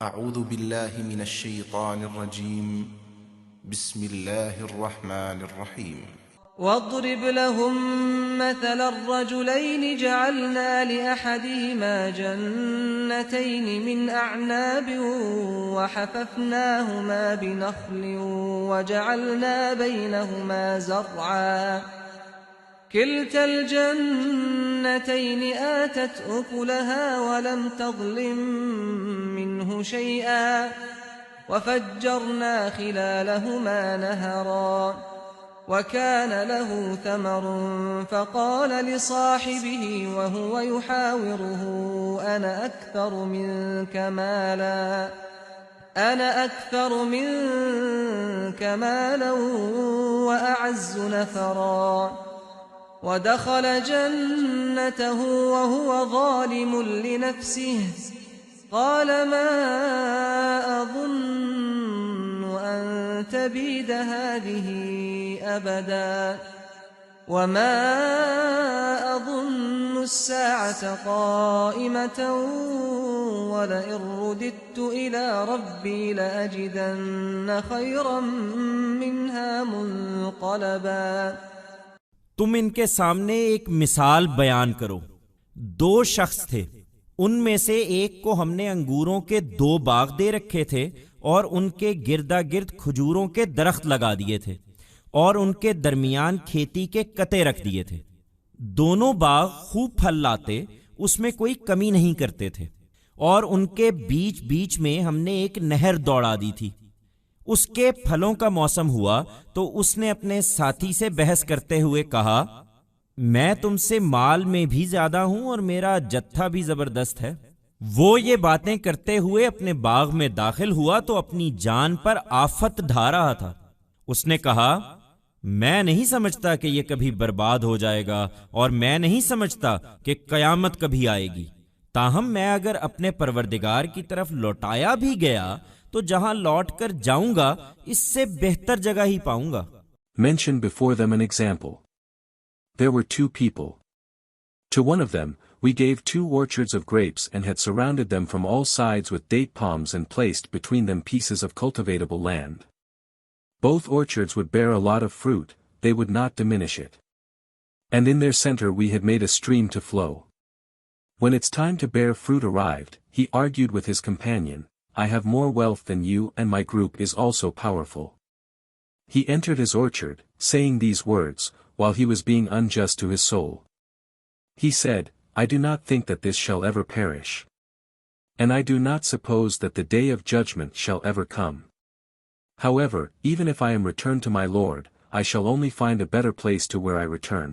أعوذ بالله من الشيطان الرجيم بسم الله الرحمن الرحيم واضرب لهم مثل الرجلين جعلنا لأحدهما جنتين من أعناب وحففناهما بنخل وجعلنا بينهما زرعا كلتا الجنتين آتت أكلها ولم تظلم منه شيئا وفجرنا خلالهما نهرا وكان له ثمر فقال لصاحبه وهو يحاوره أنا أكثر منك مالا وأعز نفرا ودخل جنته وهو ظالم لنفسه قال ما أظن أن تبيد هذه أبدا وما أظن الساعة قائمة ولئن رددت إلى ربي لأجدن خيرا منها منقلبا۔ تم ان کے سامنے ایک مثال بیان کرو۔ دو شخص تھے، ان میں سے ایک کو ہم نے انگوروں کے 2 باغ دے رکھے تھے اور ان کے گردا گرد کھجوروں کے درخت لگا دیے تھے اور ان کے درمیان کھیتی کے کتے رکھ دیے تھے۔ دونوں باغ خوب پھل لاتے، اس میں کوئی کمی نہیں کرتے تھے، اور ان کے بیچ بیچ میں ہم نے ایک نہر دوڑا دی تھی۔ اس کے پھلوں کا موسم ہوا تو اس نے اپنے ساتھی سے بحث کرتے ہوئے کہا، میں تم سے مال میں بھی زیادہ ہوں اور میرا جتھا بھی زبردست ہے۔ وہ یہ باتیں کرتے ہوئے اپنے باغ میں داخل ہوا تو اپنی جان پر آفت ڈھا رہا تھا۔ اس نے کہا، میں نہیں سمجھتا کہ یہ کبھی برباد ہو جائے گا، اور میں نہیں سمجھتا کہ قیامت کبھی آئے گی۔ تاہم میں اگر اپنے پروردگار کی طرف لوٹایا بھی گیا تو جہاں لوٹ کر جاؤں گا اس سے بہتر جگہ ہی پاؤں گا۔ Mention before them an example. There were 2 people. To one of them, we gave 2 orchards of grapes and had surrounded them from all sides with date palms and placed between them pieces of cultivatable land. Both orchards would bear a lot of fruit, they would not diminish it. And in their center we had made a stream to flow. When its time to bear fruit arrived, he argued with his companion, I have more wealth than you and my group is also powerful. He entered his orchard, saying these words, while he was being unjust to his soul. He said, I do not think that this shall ever perish. And I do not suppose that the day of judgment shall ever come. However, even if I am returned to my Lord, I shall only find a better place to where I return.